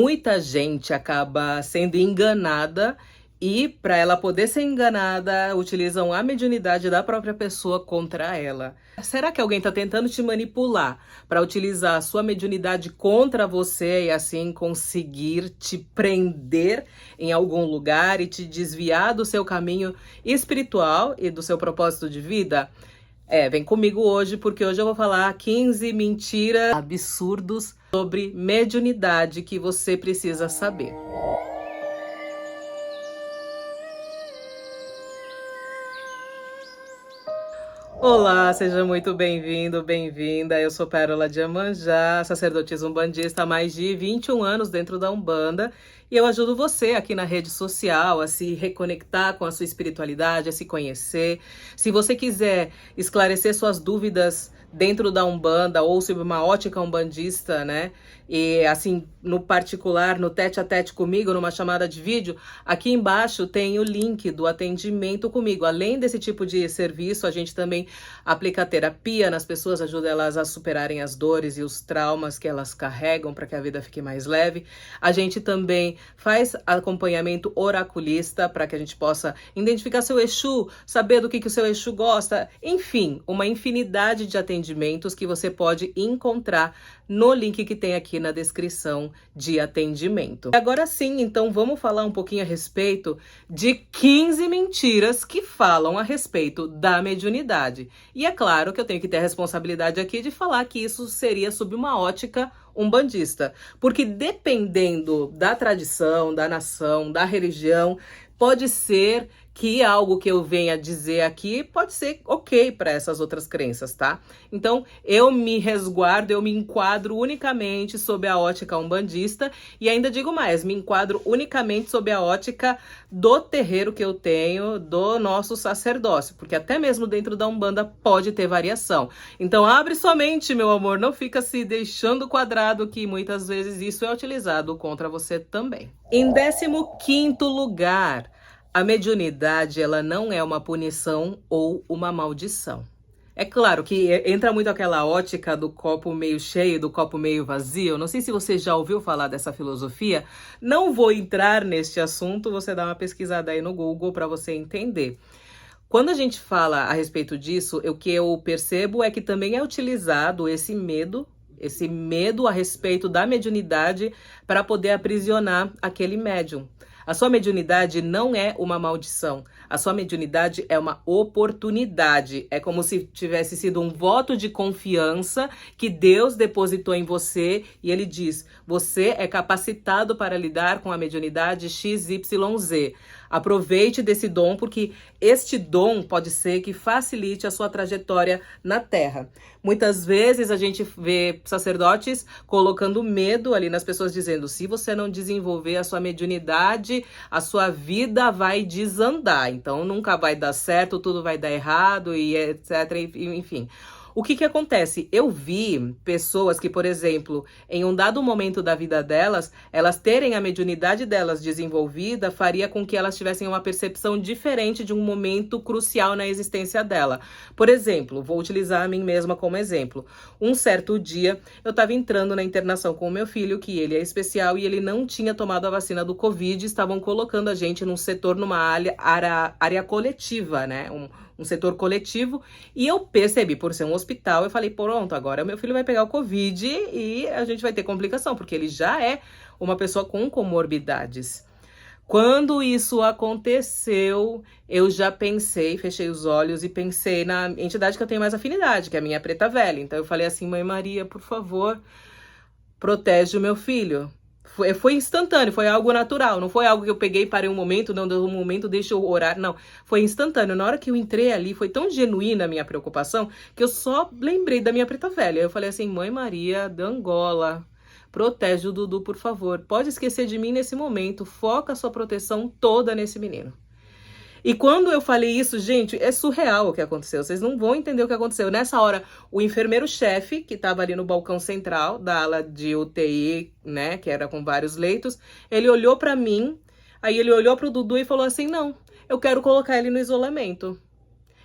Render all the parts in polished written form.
Muita gente acaba sendo enganada e, para ela poder ser enganada, utilizam a mediunidade da própria pessoa contra ela. Será que alguém está tentando te manipular para utilizar a sua mediunidade contra você e assim conseguir te prender em algum lugar e te desviar do seu caminho espiritual e do seu propósito de vida? Vem comigo hoje, porque hoje eu vou falar 15 mentiras absurdos sobre mediunidade que você precisa saber. Olá, seja muito bem-vindo, bem-vinda. Eu sou Pérola de Iemanjá, sacerdotisa umbandista há mais de 21 anos dentro da Umbanda, e eu ajudo você aqui na rede social a se reconectar com a sua espiritualidade, a se conhecer. Se você quiser esclarecer suas dúvidas dentro da Umbanda ou sob uma ótica umbandista, né? E assim, no particular, no tete a tete comigo, numa chamada de vídeo, aqui embaixo tem o link do atendimento comigo. Além desse tipo de serviço, a gente também aplica terapia nas pessoas, ajuda elas a superarem as dores e os traumas que elas carregam para que a vida fique mais leve. A gente também faz acompanhamento oraculista para que a gente possa identificar seu Exu, saber do que o seu Exu gosta, enfim, uma infinidade de atendimentos que você pode encontrar no link que tem aqui na descrição de atendimento. Agora sim, então vamos falar um pouquinho a respeito de 15 mentiras que falam a respeito da mediunidade. E é claro que eu tenho que ter a responsabilidade aqui de falar que isso seria sob uma ótica umbandista, porque dependendo da tradição, da nação, da religião, pode ser que algo que eu venha dizer aqui pode ser ok para essas outras crenças, tá? Então, eu me resguardo, eu me enquadro unicamente sob a ótica umbandista e ainda digo mais, me enquadro unicamente sob a ótica do terreiro que eu tenho, do nosso sacerdócio, porque até mesmo dentro da Umbanda pode ter variação. Então, abre sua mente, meu amor, não fica se deixando quadrado que muitas vezes isso é utilizado contra você também. Em 15º lugar, a mediunidade, ela não é uma punição ou uma maldição. É claro que entra muito aquela ótica do copo meio cheio, do copo meio vazio. Não sei se você já ouviu falar dessa filosofia. Não vou entrar neste assunto, você dá uma pesquisada aí no Google para você entender. Quando a gente fala a respeito disso, o que eu percebo é que também é utilizado esse medo a respeito da mediunidade para poder aprisionar aquele médium. A sua mediunidade não é uma maldição. A sua mediunidade é uma oportunidade. É como se tivesse sido um voto de confiança que Deus depositou em você e ele diz: você é capacitado para lidar com a mediunidade XYZ. Aproveite desse dom, porque este dom pode ser que facilite a sua trajetória na Terra. Muitas vezes a gente vê sacerdotes colocando medo ali nas pessoas, dizendo: se você não desenvolver a sua mediunidade, a sua vida vai desandar. Então nunca vai dar certo, tudo vai dar errado e etc. Enfim. O que acontece? Eu vi pessoas que, por exemplo, em um dado momento da vida delas, elas terem a mediunidade delas desenvolvida, faria com que elas tivessem uma percepção diferente de um momento crucial na existência dela. Por exemplo, vou utilizar a mim mesma como exemplo. Um certo dia, eu estava entrando na internação com o meu filho, que ele é especial e ele não tinha tomado a vacina do Covid, estavam colocando a gente num setor, numa área coletiva, né? Um setor coletivo, e eu percebi, por ser um hospital, eu falei: pronto, agora meu filho vai pegar o Covid e a gente vai ter complicação, porque ele já é uma pessoa com comorbidades. Quando isso aconteceu, eu já pensei, fechei os olhos e pensei na entidade que eu tenho mais afinidade, que é a minha preta velha. Então eu falei assim: Mãe Maria, por favor, protege o meu filho. Foi instantâneo, foi algo natural, não foi algo que eu peguei, parei um momento, não deu um momento, deixa eu orar, não. Foi instantâneo. Na hora que eu entrei ali, foi tão genuína a minha preocupação que eu só lembrei da minha preta velha. Eu falei assim: Mãe Maria da Angola, protege o Dudu, por favor. Pode esquecer de mim nesse momento, foca a sua proteção toda nesse menino. E quando eu falei isso, gente, é surreal o que aconteceu. Vocês não vão entender o que aconteceu. Nessa hora, o enfermeiro-chefe, que estava ali no balcão central da ala de UTI, né, que era com vários leitos, ele olhou para mim, aí ele olhou para o Dudu e falou assim: não, eu quero colocar ele no isolamento.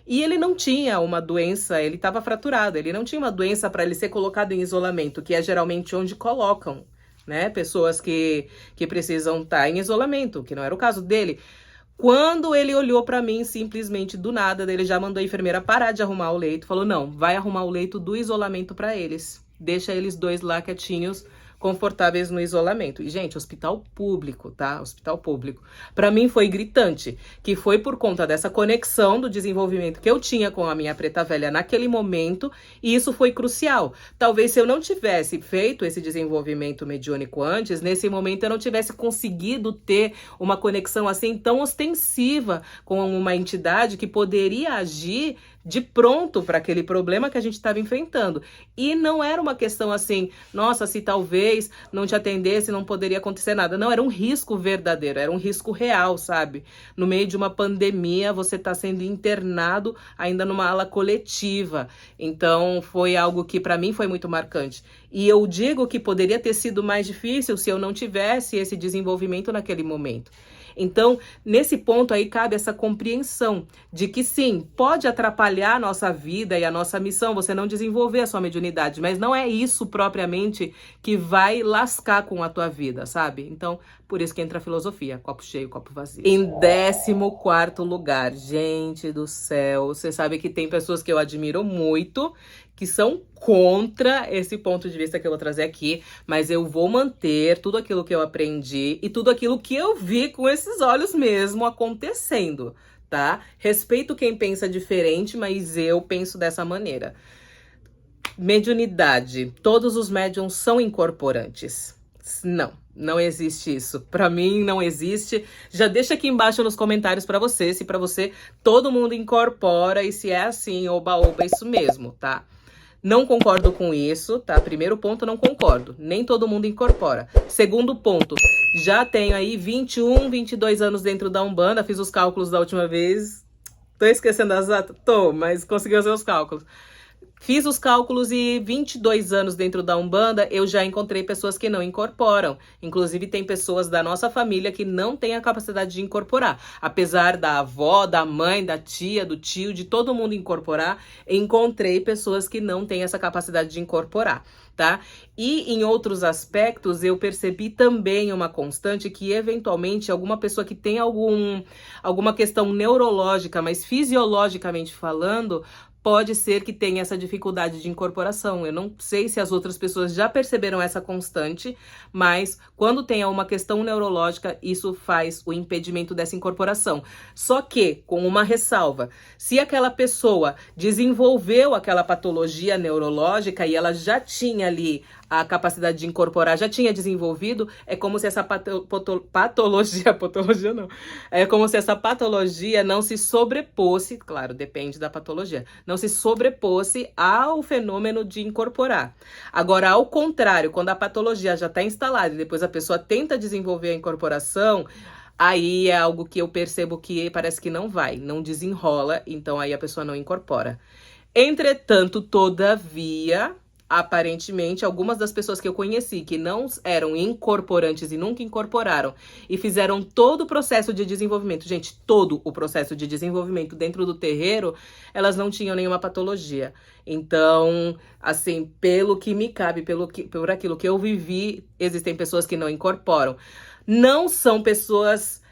E ele não tinha uma doença, ele estava fraturado, ele não tinha uma doença para ele ser colocado em isolamento, que é geralmente onde colocam né? Pessoas que precisam estar em isolamento, que não era o caso dele. Quando ele olhou pra mim, simplesmente do nada, ele já mandou a enfermeira parar de arrumar o leito. Falou, não, vai arrumar o leito do isolamento pra eles. Deixa eles dois lá quietinhos, confortáveis no isolamento. E, gente, hospital público, tá? Hospital público. Pra mim foi gritante, que foi por conta dessa conexão do desenvolvimento que eu tinha com a minha preta velha naquele momento, e isso foi crucial. Talvez se eu não tivesse feito esse desenvolvimento mediúnico antes, nesse momento eu não tivesse conseguido ter uma conexão assim tão ostensiva com uma entidade que poderia agir de pronto para aquele problema que a gente estava enfrentando. E não era uma questão assim, nossa, se talvez não te atendesse, não poderia acontecer nada. Não, era um risco verdadeiro, era um risco real, sabe? No meio de uma pandemia, você está sendo internado ainda numa ala coletiva. Então, foi algo que para mim foi muito marcante. E eu digo que poderia ter sido mais difícil se eu não tivesse esse desenvolvimento naquele momento. Então, nesse ponto aí cabe essa compreensão de que sim, pode atrapalhar a nossa vida e a nossa missão, você não desenvolver a sua mediunidade, mas não é isso propriamente que vai lascar com a tua vida, sabe? Então, por isso que entra a filosofia, copo cheio, copo vazio. Em 14º lugar, gente do céu, você sabe que tem pessoas que eu admiro muito, que são contra esse ponto de vista que eu vou trazer aqui, mas eu vou manter tudo aquilo que eu aprendi e tudo aquilo que eu vi com esses olhos mesmo acontecendo, tá? Respeito quem pensa diferente, mas eu penso dessa maneira. Mediunidade. Todos os médiums são incorporantes. Não existe isso. Pra mim, não existe. Já deixa aqui embaixo nos comentários pra você, se pra você todo mundo incorpora e se é assim, oba-oba, isso mesmo, tá? Não concordo com isso, tá? Primeiro ponto, não concordo. Nem todo mundo incorpora. Segundo ponto, já tenho aí 21, 22 anos dentro da Umbanda, fiz os cálculos da última vez. Tô esquecendo as datas? Tô, mas consegui fazer os cálculos. Fiz os cálculos e 22 anos dentro da Umbanda, eu já encontrei pessoas que não incorporam. Inclusive, tem pessoas da nossa família que não têm a capacidade de incorporar. Apesar da avó, da mãe, da tia, do tio, de todo mundo incorporar, encontrei pessoas que não têm essa capacidade de incorporar, tá? E em outros aspectos, eu percebi também uma constante que, eventualmente, alguma pessoa que tem alguma questão neurológica, mas fisiologicamente falando, pode ser que tenha essa dificuldade de incorporação. Eu não sei se as outras pessoas já perceberam essa constante, mas quando tem uma questão neurológica, isso faz o impedimento dessa incorporação. Só que, com uma ressalva, se aquela pessoa desenvolveu aquela patologia neurológica e ela já tinha ali a capacidade de incorporar, já tinha desenvolvido, é como se essa patologia não, é como se essa patologia não se sobreposse, claro, depende da patologia, não se sobreposse ao fenômeno de incorporar. Agora, ao contrário, quando a patologia já está instalada e depois a pessoa tenta desenvolver a incorporação, aí é algo que eu percebo que parece que não desenrola, então aí a pessoa não incorpora. Entretanto, todavia, aparentemente, algumas das pessoas que eu conheci que não eram incorporantes e nunca incorporaram e fizeram todo o processo de desenvolvimento, gente, todo o processo de desenvolvimento dentro do terreiro, elas não tinham nenhuma patologia. Então, assim, pelo que me cabe, por aquilo que eu vivi, existem pessoas que não incorporam. Não são pessoas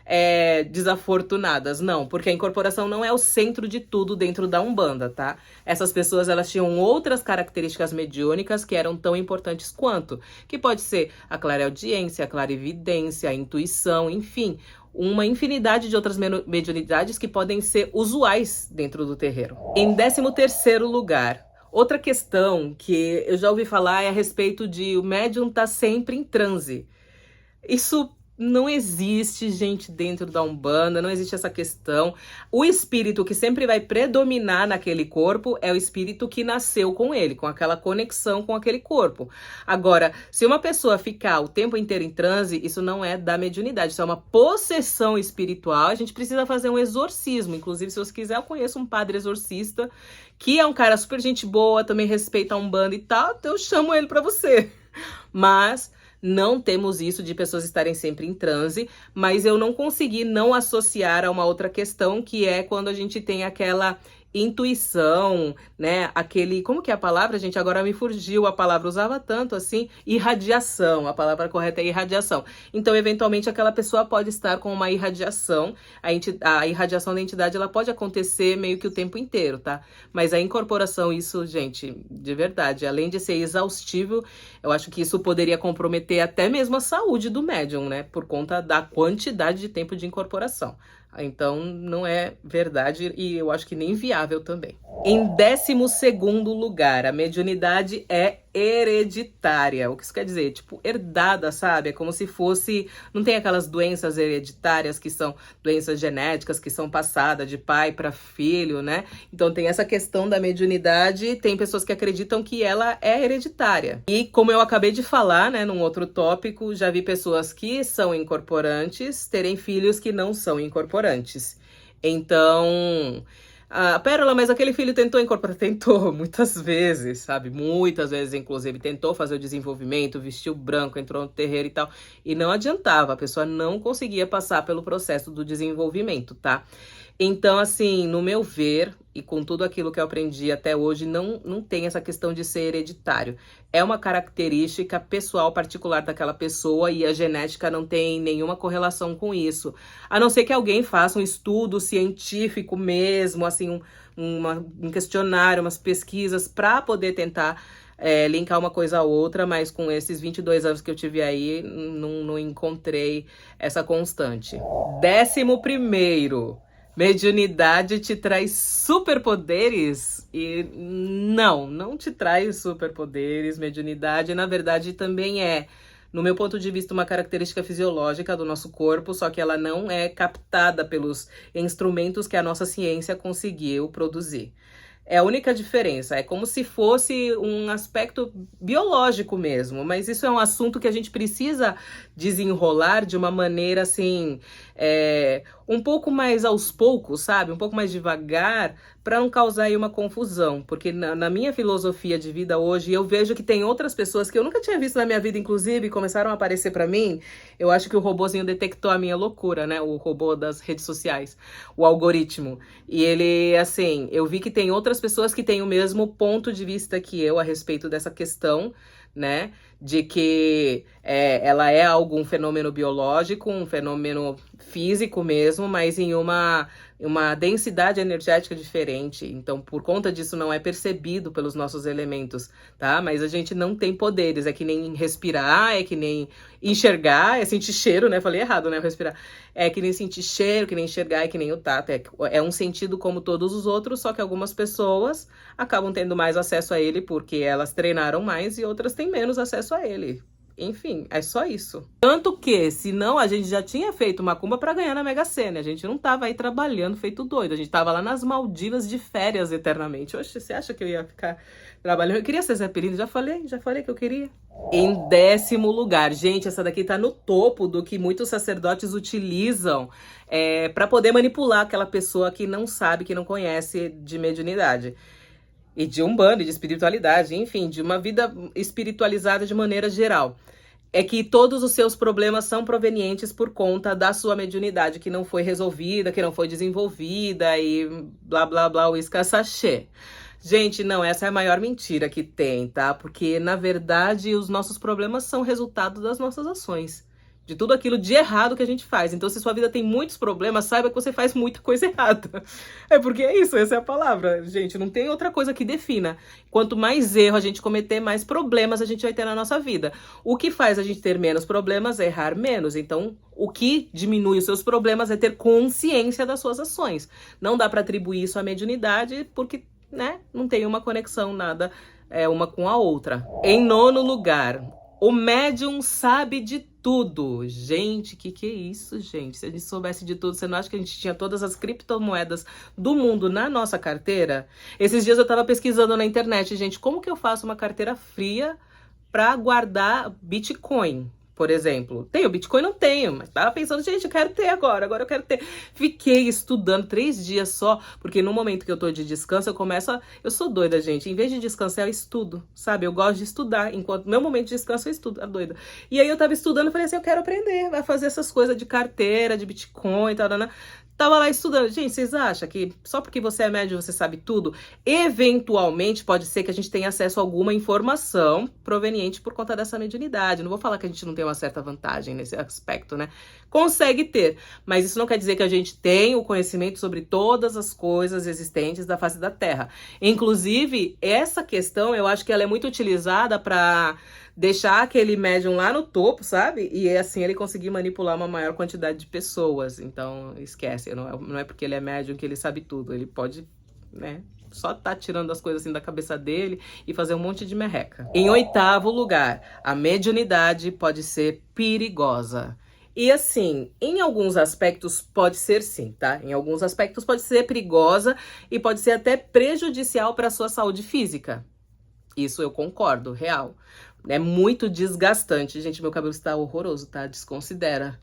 desafortunadas, não, porque a incorporação não é o centro de tudo dentro da Umbanda, tá? Essas pessoas, elas tinham outras características mediúnicas que eram tão importantes quanto, que pode ser a clareaudiência, a clarividência, a intuição, enfim, uma infinidade de outras mediunidades que podem ser usuais dentro do terreiro. Em 13º lugar, outra questão que eu já ouvi falar é a respeito de o médium estar sempre em transe. Isso não existe, gente, dentro da Umbanda, não existe essa questão. O espírito que sempre vai predominar naquele corpo é o espírito que nasceu com ele, com aquela conexão com aquele corpo. Agora, se uma pessoa ficar o tempo inteiro em transe, isso não é da mediunidade, isso é uma possessão espiritual. A gente precisa fazer um exorcismo. Inclusive, se você quiser, eu conheço um padre exorcista que é um cara super gente boa, também respeita a Umbanda e tal, então eu chamo ele pra você. Mas não temos isso de pessoas estarem sempre em transe, mas eu não consegui não associar a uma outra questão, que é quando a gente tem aquela intuição, né? Aquele, como que é a palavra, gente? Agora me fugiu a palavra, usava tanto assim, irradiação. A palavra correta é irradiação. Então, eventualmente, aquela pessoa pode estar com uma irradiação. A irradiação da entidade, ela pode acontecer meio que o tempo inteiro, tá? Mas a incorporação, isso, gente, de verdade, além de ser exaustivo, eu acho que isso poderia comprometer até mesmo a saúde do médium, né? Por conta da quantidade de tempo de incorporação. Então, não é verdade e eu acho que nem viável também. Em 12º lugar, a mediunidade é hereditária. O que isso quer dizer? Tipo, herdada, sabe? É como se fosse... Não tem aquelas doenças hereditárias que são doenças genéticas, que são passadas de pai para filho, né? Então tem essa questão da mediunidade, tem pessoas que acreditam que ela é hereditária. E como eu acabei de falar, né, num outro tópico, já vi pessoas que são incorporantes terem filhos que não são incorporantes. Então... Ah, Pérola, mas aquele filho tentou incorporar? Tentou, muitas vezes, sabe? Muitas vezes, inclusive, tentou fazer o desenvolvimento, vestiu branco, entrou no terreiro e tal. E não adiantava, a pessoa não conseguia passar pelo processo do desenvolvimento, tá? Então, assim, no meu ver, e com tudo aquilo que eu aprendi até hoje, não tem essa questão de ser hereditário. É uma característica pessoal particular daquela pessoa e a genética não tem nenhuma correlação com isso. A não ser que alguém faça um estudo científico mesmo, assim, um questionário, umas pesquisas para poder tentar linkar uma coisa a outra, mas com esses 22 anos que eu tive aí, não encontrei essa constante. 11º. Mediunidade te traz superpoderes? E não te traz superpoderes. Mediunidade, na verdade, também é, no meu ponto de vista, uma característica fisiológica do nosso corpo, só que ela não é captada pelos instrumentos que a nossa ciência conseguiu produzir. É a única diferença, é como se fosse um aspecto biológico mesmo, mas isso é um assunto que a gente precisa desenrolar de uma maneira assim, um pouco mais aos poucos, sabe? Um pouco mais devagar, para não causar aí uma confusão, porque na minha filosofia de vida hoje, eu vejo que tem outras pessoas que eu nunca tinha visto na minha vida, inclusive, começaram a aparecer para mim. Eu acho que o robozinho detectou a minha loucura, né? O robô das redes sociais, o algoritmo. E ele, assim, eu vi que tem outras pessoas que têm o mesmo ponto de vista que eu a respeito dessa questão, né? De que ela é algum fenômeno biológico, um fenômeno físico mesmo, mas em uma densidade energética diferente. Então, por conta disso, não é percebido pelos nossos elementos, tá? Mas a gente não tem poderes, é que nem respirar, é que nem enxergar, é sentir cheiro, né? Falei errado, né? Respirar. É que nem sentir cheiro, que nem enxergar, é que nem o tato. É um sentido como todos os outros, só que algumas pessoas acabam tendo mais acesso a ele porque elas treinaram mais e outras têm menos acesso a ele. Enfim, é só isso. Tanto que, senão a gente já tinha feito macumba pra ganhar na Mega Sena. A gente não tava aí trabalhando feito doido. A gente tava lá nas Maldivas de férias eternamente. Oxe, você acha que eu ia ficar trabalhando? Eu queria ser Zé Perini, já falei que eu queria. Em 10º lugar, gente, essa daqui tá no topo do que muitos sacerdotes utilizam pra poder manipular aquela pessoa que não sabe, que não conhece de mediunidade. E de umbanda, e de espiritualidade, enfim, de uma vida espiritualizada de maneira geral. É que todos os seus problemas são provenientes por conta da sua mediunidade, que não foi resolvida, que não foi desenvolvida e blá, blá, blá, uísca sachê. Gente, não, essa é a maior mentira que tem, tá? Porque, na verdade, os nossos problemas são resultado das nossas ações. De tudo aquilo de errado que a gente faz. Então, se sua vida tem muitos problemas, saiba que você faz muita coisa errada. É porque é isso, essa é a palavra. Gente, não tem outra coisa que defina. Quanto mais erro a gente cometer, mais problemas a gente vai ter na nossa vida. O que faz a gente ter menos problemas é errar menos. Então, o que diminui os seus problemas é ter consciência das suas ações. Não dá para atribuir isso à mediunidade, porque, né, não tem uma conexão nada uma com a outra. Em 9º lugar, o médium sabe de tudo. Gente, que é isso, gente? Se a gente soubesse de tudo, você não acha que a gente tinha todas as criptomoedas do mundo na nossa carteira? Esses dias eu tava pesquisando na internet, gente, como que eu faço uma carteira fria para guardar Bitcoin? Por exemplo, tenho Bitcoin? Não tenho, mas tava pensando, gente, eu quero ter agora eu quero ter. Fiquei estudando 3 dias só, porque no momento que eu tô de descanso, eu sou doida, gente, em vez de descansar, eu estudo, sabe? Eu gosto de estudar, enquanto meu momento de descanso eu estudo, doida. E aí eu tava estudando, falei assim, eu quero aprender, vai fazer essas coisas de carteira, de Bitcoin e tal, Tava lá estudando. Gente, vocês acham que só porque você é médium você sabe tudo? Eventualmente, pode ser que a gente tenha acesso a alguma informação proveniente por conta dessa mediunidade. Não vou falar que a gente não tem uma certa vantagem nesse aspecto, né? Consegue ter, mas isso não quer dizer que a gente tem o conhecimento sobre todas as coisas existentes da face da Terra. Inclusive, essa questão, eu acho que ela é muito utilizada para deixar aquele médium lá no topo, sabe? E assim ele conseguir manipular uma maior quantidade de pessoas. Então, esquece, não é porque ele é médium que ele sabe tudo. Ele pode, né, só tá tirando as coisas assim da cabeça dele e fazer um monte de merreca. Em 8º lugar, a mediunidade pode ser perigosa. E assim, em alguns aspectos pode ser sim, tá? Em alguns aspectos pode ser perigosa e pode ser até prejudicial para a sua saúde física. Isso eu concordo, real. É muito desgastante. Gente, meu cabelo está horroroso, tá? Desconsidera.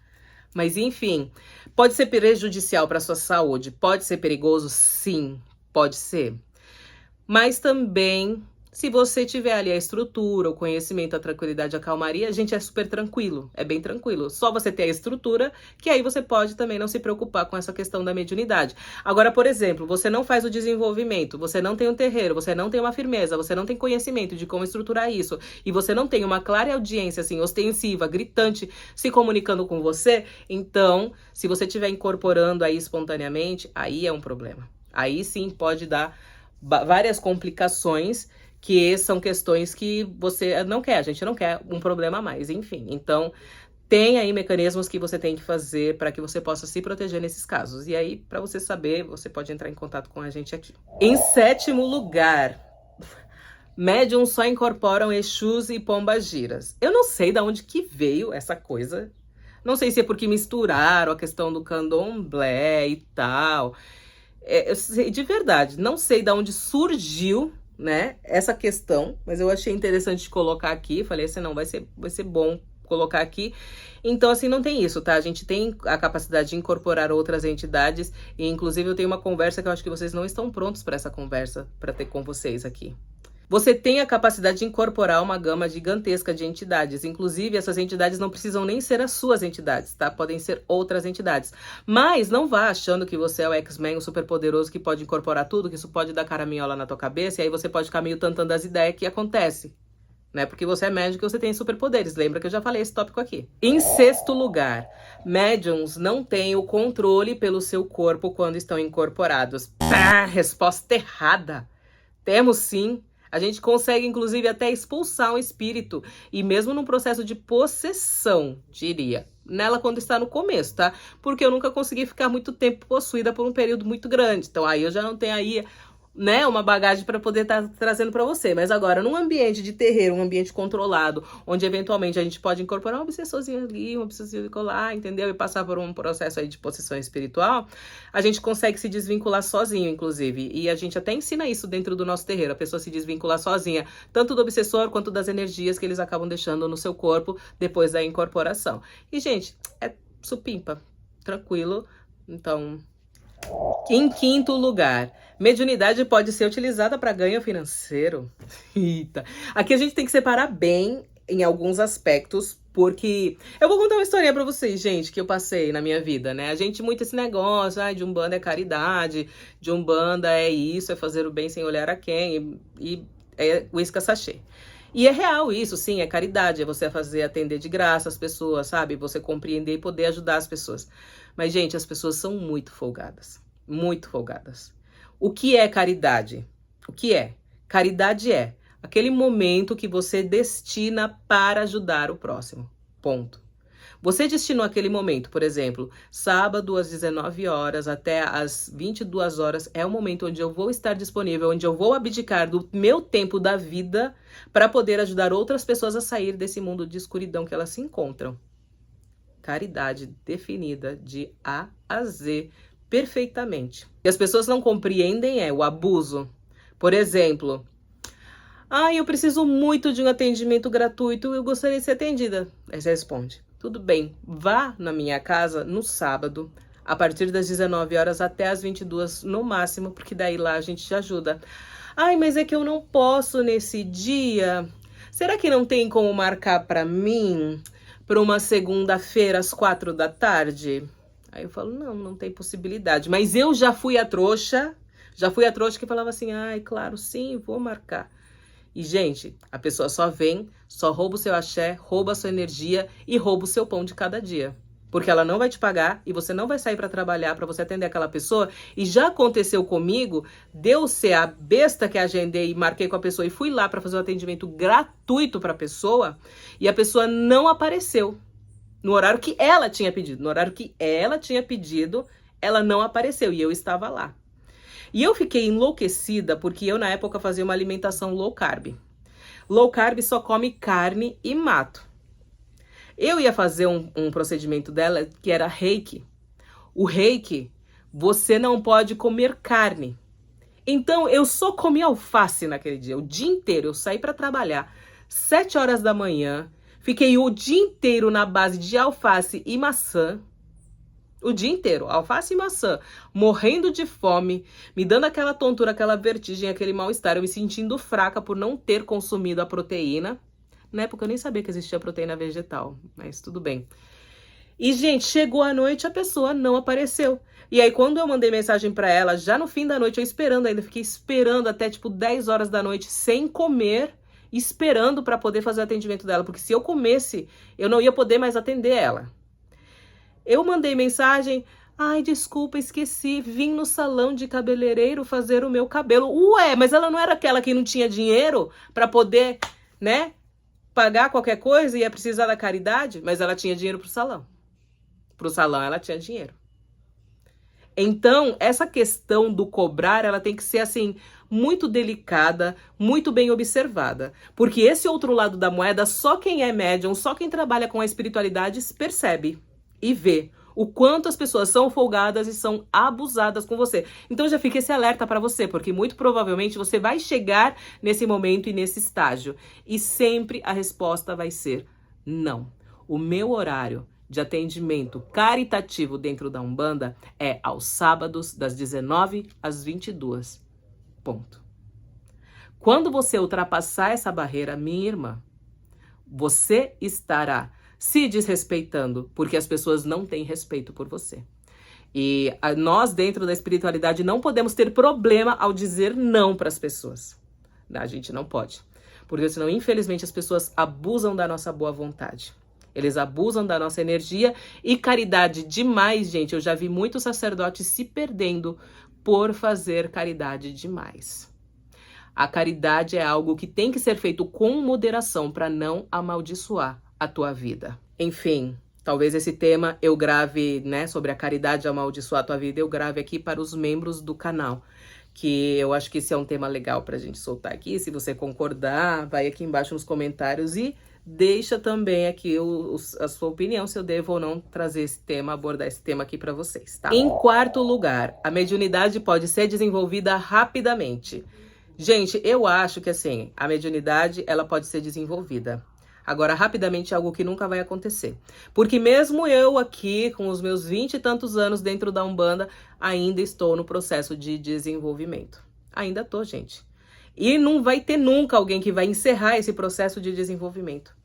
Mas enfim, pode ser prejudicial para sua saúde, pode ser perigoso, sim, pode ser. Mas também, se você tiver ali a estrutura, o conhecimento, a tranquilidade, a calmaria, gente, é super tranquilo, é bem tranquilo. Só você ter a estrutura, que aí você pode também não se preocupar com essa questão da mediunidade. Agora, por exemplo, você não faz o desenvolvimento, você não tem um terreiro, você não tem uma firmeza, você não tem conhecimento de como estruturar isso, e você não tem uma clara audiência, assim, ostensiva, gritante, se comunicando com você, então, se você estiver incorporando aí espontaneamente, aí é um problema. Aí sim pode dar várias complicações, que são questões que você não quer, a gente não quer um problema a mais, enfim. Então, tem aí mecanismos que você tem que fazer para que você possa se proteger nesses casos. E aí, para você saber, você pode entrar em contato com a gente aqui. Em 7º lugar, médiums só incorporam Exus e pombagiras. Eu não sei de onde que veio essa coisa. Não sei se é porque misturaram a questão do candomblé e tal. Eu sei, de verdade, não sei de onde surgiu, né, essa questão, mas eu achei interessante de colocar aqui. Falei assim, não, vai ser bom colocar aqui. Então, assim, não tem isso, tá? A gente tem a capacidade de incorporar outras entidades, e inclusive eu tenho uma conversa que eu acho que vocês não estão prontos para essa conversa, para ter com vocês aqui. Você tem a capacidade de incorporar uma gama gigantesca de entidades. Inclusive, essas entidades não precisam nem ser as suas entidades, tá? Podem ser outras entidades. Mas não vá achando que você é o X-Men, o superpoderoso que pode incorporar tudo, que isso pode dar caraminhola na tua cabeça, e aí você pode ficar meio tantando as ideias que acontece. Né? Porque você é médium e você tem superpoderes. Lembra que eu já falei esse tópico aqui. Em 6º lugar, médiums não têm o controle pelo seu corpo quando estão incorporados. Pá, resposta errada. Temos sim. A gente consegue, inclusive, até expulsar um espírito. E mesmo num processo de possessão, diria. Nela quando está no começo, tá? Porque eu nunca consegui ficar muito tempo possuída por um período muito grande. Então aí eu já não tenho aí, né, uma bagagem para poder estar trazendo para você. Mas agora, num ambiente de terreiro, um ambiente controlado, onde eventualmente a gente pode incorporar um obsessorzinho ali, um obsessorzinho colar, entendeu? E passar por um processo aí de possessão espiritual, a gente consegue se desvincular sozinho, inclusive. E a gente até ensina isso dentro do nosso terreiro, a pessoa se desvincular sozinha, tanto do obsessor quanto das energias que eles acabam deixando no seu corpo depois da incorporação. E, gente, é supimpa, tranquilo. Então, em 5º lugar, mediunidade pode ser utilizada para ganho financeiro. Eita. Aqui a gente tem que separar bem em alguns aspectos, porque eu vou contar uma historinha para vocês, gente, que eu passei na minha vida, né? A gente muito esse negócio, de Umbanda é caridade, de Umbanda é isso, é fazer o bem sem olhar a quem, e é uísca sachê. E é real isso, sim, é caridade, é você fazer atender de graça as pessoas, sabe? Você compreender e poder ajudar as pessoas. Mas, gente, as pessoas são muito folgadas. Muito folgadas. O que é caridade? O que é? Caridade é aquele momento que você destina para ajudar o próximo. Ponto. Você destinou aquele momento, por exemplo, sábado às 19 horas até às 22 horas, é o momento onde eu vou estar disponível, onde eu vou abdicar do meu tempo da vida para poder ajudar outras pessoas a sair desse mundo de escuridão que elas se encontram. Caridade definida de A a Z, perfeitamente. O que as pessoas não compreendem é o abuso. Por exemplo, eu preciso muito de um atendimento gratuito, eu gostaria de ser atendida. Aí você responde, tudo bem, vá na minha casa no sábado, a partir das 19 horas até as 22 no máximo, porque daí lá a gente te ajuda. Mas é que eu não posso nesse dia. Será que não tem como marcar para mim para uma segunda-feira às 4 da tarde? Aí eu falo, não, não tem possibilidade. Mas eu já fui a trouxa que falava assim, ai, claro, sim, vou marcar. E, gente, a pessoa só vem, só rouba o seu axé, rouba a sua energia e rouba o seu pão de cada dia. Porque ela não vai te pagar e você não vai sair para trabalhar para você atender aquela pessoa. E já aconteceu comigo, deu ser a besta que agendei e marquei com a pessoa e fui lá para fazer um atendimento gratuito para a pessoa e a pessoa não apareceu no horário que ela tinha pedido. No horário que ela tinha pedido, ela não apareceu e eu estava lá. E eu fiquei enlouquecida porque eu, na época, fazia uma alimentação low carb. Low carb só come carne e mato. Eu ia fazer um procedimento dela que era reiki. O reiki, você não pode comer carne. Então, eu só comi alface naquele dia, o dia inteiro. Eu saí para trabalhar 7 horas da manhã, fiquei o dia inteiro na base de alface e maçã. O dia inteiro, alface e maçã, morrendo de fome, me dando aquela tontura, aquela vertigem, aquele mal-estar, eu me sentindo fraca por não ter consumido a proteína. Na época eu nem sabia que existia proteína vegetal, mas tudo bem. E, gente, chegou a noite, a pessoa não apareceu. E aí, quando eu mandei mensagem pra ela, já no fim da noite, eu esperando ainda, fiquei esperando até tipo 10 horas da noite, sem comer, esperando pra poder fazer o atendimento dela, porque se eu comesse, eu não ia poder mais atender ela. Eu mandei mensagem, ai, desculpa, esqueci, vim no salão de cabeleireiro fazer o meu cabelo. Ué, mas ela não era aquela que não tinha dinheiro pra poder, né, pagar qualquer coisa e ia precisar da caridade? Mas ela tinha dinheiro pro salão. Pro salão ela tinha dinheiro. Então, essa questão do cobrar, ela tem que ser, assim, muito delicada, muito bem observada. Porque esse outro lado da moeda, só quem é médium, só quem trabalha com a espiritualidade percebe e vê o quanto as pessoas são folgadas e são abusadas com você. Então já fica esse alerta para você, porque muito provavelmente você vai chegar nesse momento e nesse estágio. E sempre a resposta vai ser não. O meu horário de atendimento caritativo dentro da Umbanda é aos sábados, das 19 às 22. Ponto. Quando você ultrapassar essa barreira, minha irmã, você estará se desrespeitando, porque as pessoas não têm respeito por você. E nós, dentro da espiritualidade, não podemos ter problema ao dizer não para as pessoas. A gente não pode. Porque senão, infelizmente, as pessoas abusam da nossa boa vontade. Eles abusam da nossa energia e caridade demais, gente. Eu já vi muitos sacerdotes se perdendo por fazer caridade demais. A caridade é algo que tem que ser feito com moderação para não amaldiçoar a tua vida. Enfim, talvez esse tema eu grave, né, sobre a caridade amaldiçoar a tua vida, eu grave aqui para os membros do canal, que eu acho que esse é um tema legal pra gente soltar aqui. Se você concordar, vai aqui embaixo nos comentários e deixa também aqui a sua opinião, se eu devo ou não trazer esse tema, abordar esse tema aqui pra vocês, tá? Em quarto lugar, a mediunidade pode ser desenvolvida rapidamente. Gente, eu acho que assim, a mediunidade, ela pode ser desenvolvida. Agora, rapidamente é algo que nunca vai acontecer. Porque mesmo eu aqui, com os meus 20 e tantos anos dentro da Umbanda, ainda estou no processo de desenvolvimento. Ainda tô, gente. E não vai ter nunca alguém que vai encerrar esse processo de desenvolvimento.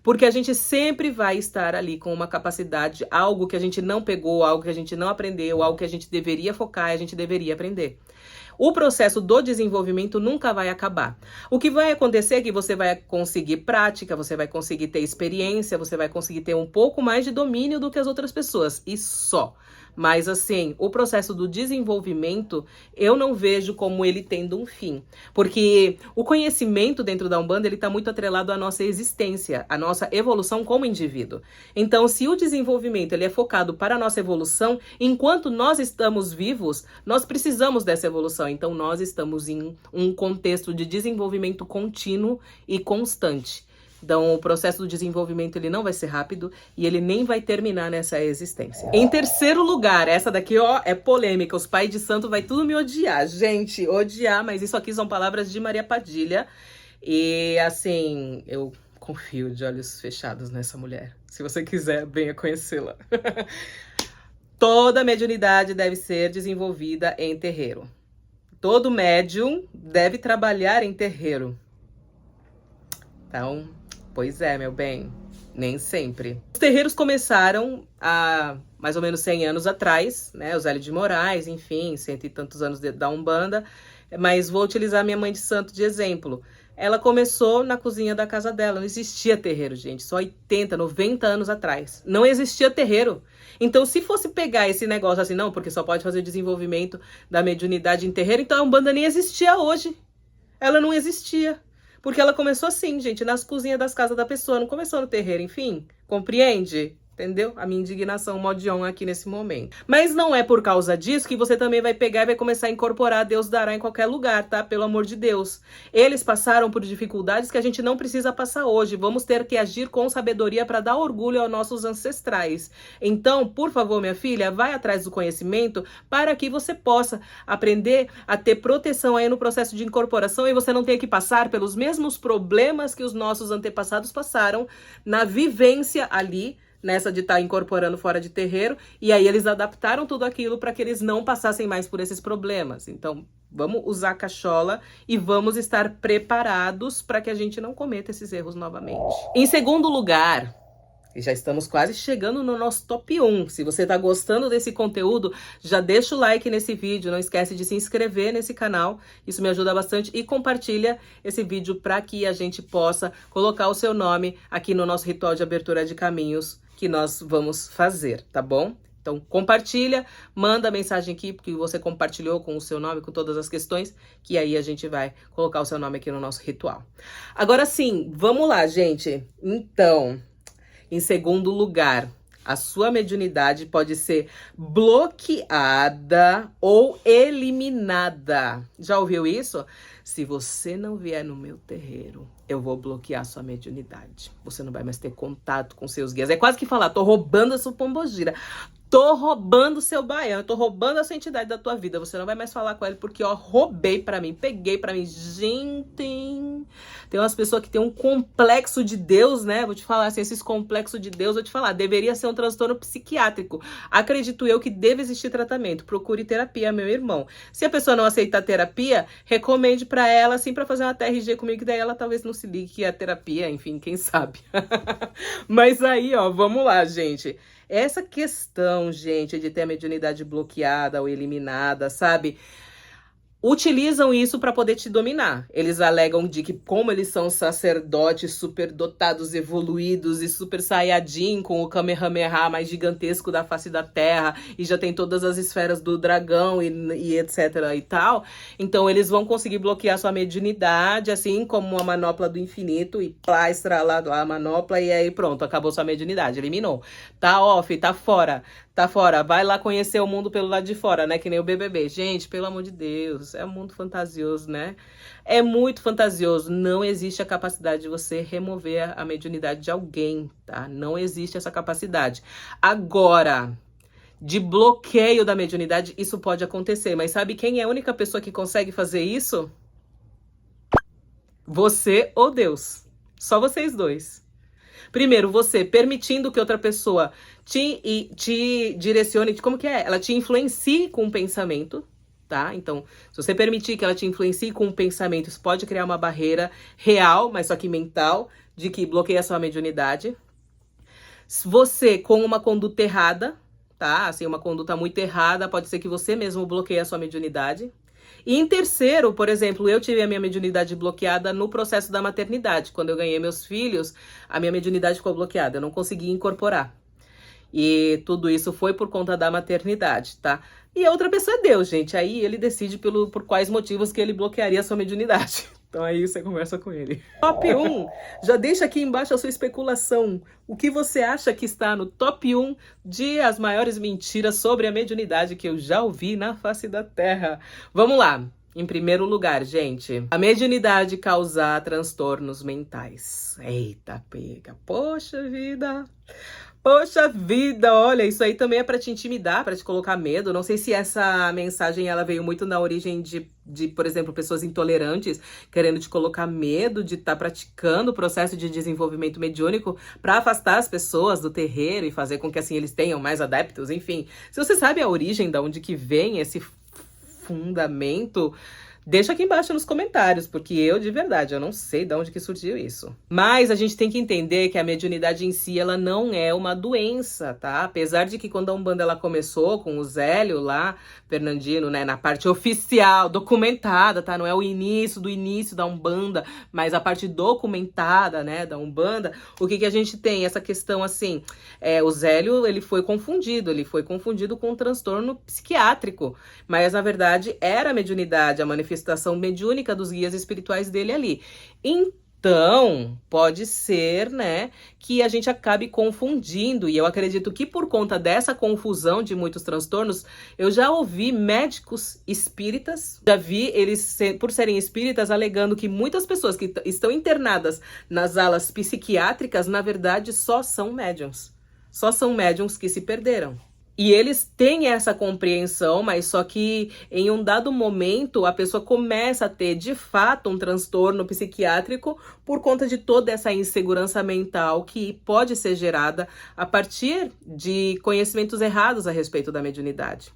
Porque a gente sempre vai estar ali com uma capacidade, algo que a gente não pegou, algo que a gente não aprendeu, algo que a gente deveria focar e a gente deveria aprender. O processo do desenvolvimento nunca vai acabar. O que vai acontecer é que você vai conseguir prática, você vai conseguir ter experiência, você vai conseguir ter um pouco mais de domínio do que as outras pessoas. E só. Mas assim, o processo do desenvolvimento, eu não vejo como ele tendo um fim. Porque o conhecimento dentro da Umbanda, ele está muito atrelado à nossa existência, à nossa evolução como indivíduo. Então, se o desenvolvimento ele é focado para a nossa evolução, enquanto nós estamos vivos, nós precisamos dessa evolução. Então, nós estamos em um contexto de desenvolvimento contínuo e constante. Então, o processo do desenvolvimento ele não vai ser rápido e ele nem vai terminar nessa existência. Em terceiro lugar, essa daqui, ó, é polêmica. Os pais de santo vai tudo me odiar. Gente, odiar, mas isso aqui são palavras de Maria Padilha. E, assim, eu confio de olhos fechados nessa mulher. Se você quiser, venha conhecê-la. Toda mediunidade deve ser desenvolvida em terreiro. Todo médium deve trabalhar em terreiro. Então, pois é, meu bem, nem sempre. Os terreiros começaram há mais ou menos 100 anos atrás, né? O Zélio de Moraes, enfim, cento e tantos anos da Umbanda. Mas vou utilizar minha mãe de santo de exemplo. Ela começou na cozinha da casa dela. Não existia terreiro, gente. Só 80, 90 anos atrás. Não existia terreiro. Então, se fosse pegar esse negócio assim, não, porque só pode fazer desenvolvimento da mediunidade em terreiro, então a Umbanda nem existia hoje. Ela não existia. Porque ela começou assim, gente, nas cozinhas das casas da pessoa. Não começou no terreiro, enfim. Compreende? Entendeu? A minha indignação modion aqui nesse momento. Mas não é por causa disso que você também vai pegar e vai começar a incorporar Deus dará em qualquer lugar, tá? Pelo amor de Deus. Eles passaram por dificuldades que a gente não precisa passar hoje. Vamos ter que agir com sabedoria para dar orgulho aos nossos ancestrais. Então, por favor, minha filha, vai atrás do conhecimento para que você possa aprender a ter proteção aí no processo de incorporação e você não tenha que passar pelos mesmos problemas que os nossos antepassados passaram na vivência ali, nessa de estar incorporando fora de terreiro, e aí eles adaptaram tudo aquilo para que eles não passassem mais por esses problemas. Então, vamos usar a cachola e vamos estar preparados para que a gente não cometa esses erros novamente. Em segundo lugar, e já estamos quase chegando no nosso top 1. Se você está gostando desse conteúdo, já deixa o like nesse vídeo, não esquece de se inscrever nesse canal, isso me ajuda bastante, e compartilha esse vídeo para que a gente possa colocar o seu nome aqui no nosso ritual de abertura de caminhos que nós vamos fazer, tá bom? Então, compartilha, manda mensagem aqui, porque você compartilhou com o seu nome, com todas as questões, que aí a gente vai colocar o seu nome aqui no nosso ritual. Agora sim, vamos lá, gente. Então, em segundo lugar, a sua mediunidade pode ser bloqueada ou eliminada. Já ouviu isso? Se você não vier no meu terreiro, eu vou bloquear sua mediunidade. Você não vai mais ter contato com seus guias. É quase que falar, tô roubando a sua pombogira. Tô roubando o seu baiano, tô roubando essa entidade da tua vida. Você não vai mais falar com ele porque, ó, roubei pra mim, peguei pra mim. Gente, tem umas pessoas que tem um complexo de Deus, né? Vou te falar assim, esses complexos de Deus, vou te falar, deveria ser um transtorno psiquiátrico. Acredito eu que deve existir tratamento. Procure terapia, meu irmão. Se a pessoa não aceitar terapia, recomende pra ela, assim, pra fazer uma TRG comigo, que daí ela talvez não se ligue que é terapia, enfim, quem sabe. Mas aí, ó, vamos lá, gente. Essa questão, gente, de ter a mediunidade bloqueada ou eliminada, sabe? Utilizam isso para poder te dominar. Eles alegam de que, como eles são sacerdotes superdotados, evoluídos e super saiyajin, com o Kamehameha mais gigantesco da face da Terra, e já tem todas as esferas do dragão e etc e tal, então eles vão conseguir bloquear sua mediunidade, assim como uma manopla do infinito, e plá, estralar a manopla, e aí pronto, acabou sua mediunidade, eliminou. Tá off, tá fora. Tá fora, vai lá conhecer o mundo pelo lado de fora, né? Que nem o BBB. Gente, pelo amor de Deus, é um mundo fantasioso, né? É muito fantasioso. Não existe a capacidade de você remover a mediunidade de alguém, tá? Não existe essa capacidade. Agora, de bloqueio da mediunidade, isso pode acontecer. Mas sabe quem é a única pessoa que consegue fazer isso? Você ou Deus. Só vocês dois. Primeiro, você permitindo que outra pessoa te direcione, como que é? Ela te influencie com o pensamento, tá? Então, se você permitir que ela te influencie com o pensamento, isso pode criar uma barreira real, mas só que mental, de que bloqueia a sua mediunidade. Você, com uma conduta errada, tá? Assim, uma conduta muito errada, pode ser que você mesmo bloqueie a sua mediunidade. E em terceiro, por exemplo, eu tive a minha mediunidade bloqueada no processo da maternidade. Quando eu ganhei meus filhos, a minha mediunidade ficou bloqueada, eu não conseguia incorporar. E tudo isso foi por conta da maternidade, tá? E a outra pessoa é Deus, gente. Aí ele decide por quais motivos que ele bloquearia a sua mediunidade. Então aí você conversa com ele. Top 1. Já deixa aqui embaixo a sua especulação. O que você acha que está no top 1 de as maiores mentiras sobre a mediunidade que eu já ouvi na face da Terra? Vamos lá. Em primeiro lugar, gente, a mediunidade causar transtornos mentais. Eita, pega. Poxa vida. Poxa vida, olha, isso aí também é pra te intimidar, pra te colocar medo. Não sei se essa mensagem ela veio muito na origem de, por exemplo, pessoas intolerantes querendo te colocar medo de estar praticando o processo de desenvolvimento mediúnico pra afastar as pessoas do terreiro e fazer com que assim eles tenham mais adeptos, enfim. Se você sabe a origem de onde que vem esse fundamento Deixa aqui embaixo nos comentários, porque eu, de verdade, eu não sei de onde que surgiu isso. Mas a gente tem que entender que a mediunidade em si, ela não é uma doença, tá? Apesar de que quando a Umbanda ela começou com o Zélio lá, Fernandino, né, na parte oficial, documentada, tá? Não é o início do início da Umbanda, mas a parte documentada, né, da Umbanda, o que que a gente tem? Essa questão, assim, o Zélio, ele foi confundido com um transtorno psiquiátrico, mas na verdade era a mediunidade, a manifestação mediúnica dos guias espirituais dele ali. Então, pode ser, né, que a gente acabe confundindo, e eu acredito que por conta dessa confusão de muitos transtornos, eu já ouvi médicos espíritas, já vi eles, por serem espíritas, alegando que muitas pessoas que estão internadas nas alas psiquiátricas, na verdade, só são médiums. Só são médiums que se perderam. E eles têm essa compreensão, mas só que em um dado momento a pessoa começa a ter de fato um transtorno psiquiátrico por conta de toda essa insegurança mental que pode ser gerada a partir de conhecimentos errados a respeito da mediunidade.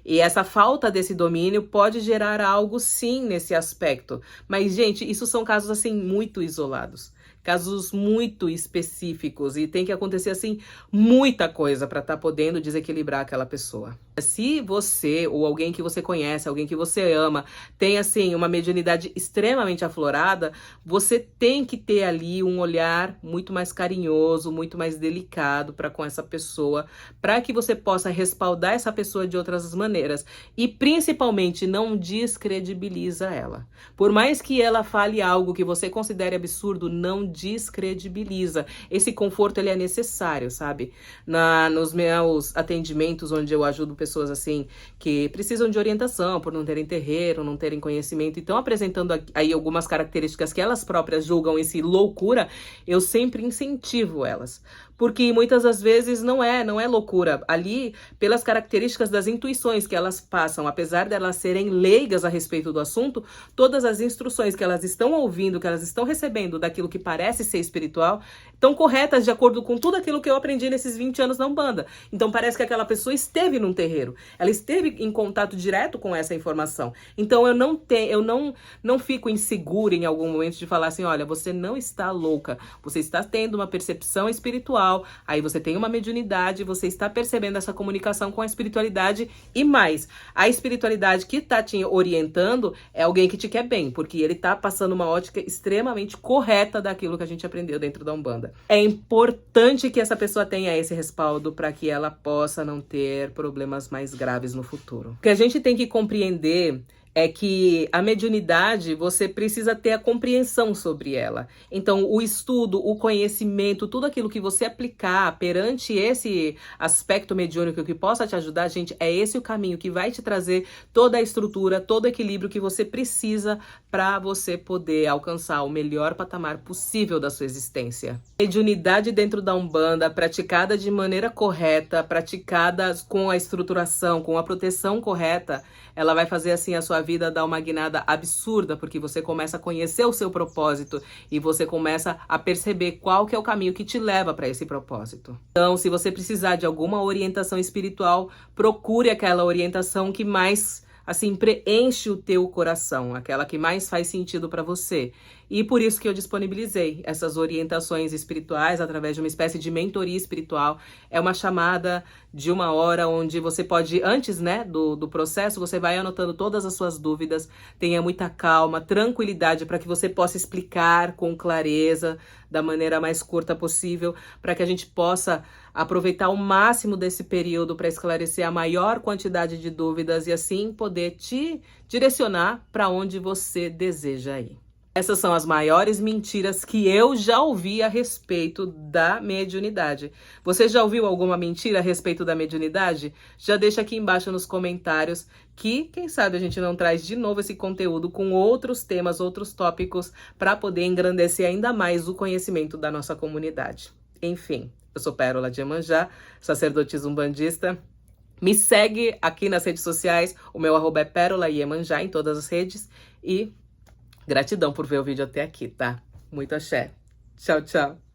E essa falta desse domínio pode gerar algo sim nesse aspecto. Mas, gente, isso são casos assim muito isolados. Casos muito específicos e tem que acontecer assim muita coisa para estar podendo desequilibrar aquela pessoa. Se você ou alguém que você conhece, alguém que você ama, tem assim uma mediunidade extremamente aflorada, você tem que ter ali um olhar muito mais carinhoso, muito mais delicado para com essa pessoa, para que você possa respaldar essa pessoa de outras maneiras e principalmente não descredibiliza ela. Por mais que ela fale algo que você considere absurdo, não descredibiliza. Esse conforto ele é necessário, sabe? Nos meus atendimentos, onde eu ajudo pessoas assim que precisam de orientação por não terem terreiro, não terem conhecimento, então apresentando aí algumas características que elas próprias julgam esse loucura, eu sempre incentivo elas. Porque muitas das vezes não é loucura. Ali, pelas características das intuições que elas passam, apesar de elas serem leigas a respeito do assunto, todas as instruções que elas estão ouvindo, que elas estão recebendo daquilo que parece ser espiritual, estão corretas de acordo com tudo aquilo que eu aprendi nesses 20 anos na Umbanda. Então parece que aquela pessoa esteve num terreiro, ela esteve em contato direto com essa informação. Então eu não fico insegura em algum momento de falar assim, olha, você não está louca, você está tendo uma percepção espiritual, aí você tem uma mediunidade, você está percebendo essa comunicação com a espiritualidade e mais, a espiritualidade que está te orientando é alguém que te quer bem, porque ele está passando uma ótica extremamente correta daquilo que a gente aprendeu dentro da Umbanda. É importante que essa pessoa tenha esse respaldo para que ela possa não ter problemas mais graves no futuro. O que a gente tem que compreender é que a mediunidade, você precisa ter a compreensão sobre ela. Então, o estudo, o conhecimento, tudo aquilo que você aplicar perante esse aspecto mediúnico que possa te ajudar, gente, é esse o caminho que vai te trazer toda a estrutura, todo o equilíbrio que você precisa para você poder alcançar o melhor patamar possível da sua existência. Mediunidade dentro da Umbanda, praticada de maneira correta, praticada com a estruturação, com a proteção correta, ela vai fazer assim a sua vida dar uma guinada absurda, porque você começa a conhecer o seu propósito e você começa a perceber qual que é o caminho que te leva para esse propósito. Então, se você precisar de alguma orientação espiritual, procure aquela orientação que mais assim preenche o teu coração, aquela que mais faz sentido para você. E por isso que eu disponibilizei essas orientações espirituais através de uma espécie de mentoria espiritual. É uma chamada de 1 hora onde você pode, antes, né, do processo, você vai anotando todas as suas dúvidas, tenha muita calma, tranquilidade para que você possa explicar com clareza, da maneira mais curta possível, para que a gente possa aproveitar o máximo desse período para esclarecer a maior quantidade de dúvidas e assim poder te direcionar para onde você deseja ir. Essas são as maiores mentiras que eu já ouvi a respeito da mediunidade. Você já ouviu alguma mentira a respeito da mediunidade? Já deixa aqui embaixo nos comentários que, quem sabe, a gente não traz de novo esse conteúdo com outros temas, outros tópicos, para poder engrandecer ainda mais o conhecimento da nossa comunidade. Enfim, eu sou Pérola de Iemanjá, sacerdotisa umbandista. Me segue aqui nas redes sociais, o meu @ é Pérola Iemanjá em todas as redes e gratidão por ver o vídeo até aqui, tá? Muito axé. Tchau, tchau.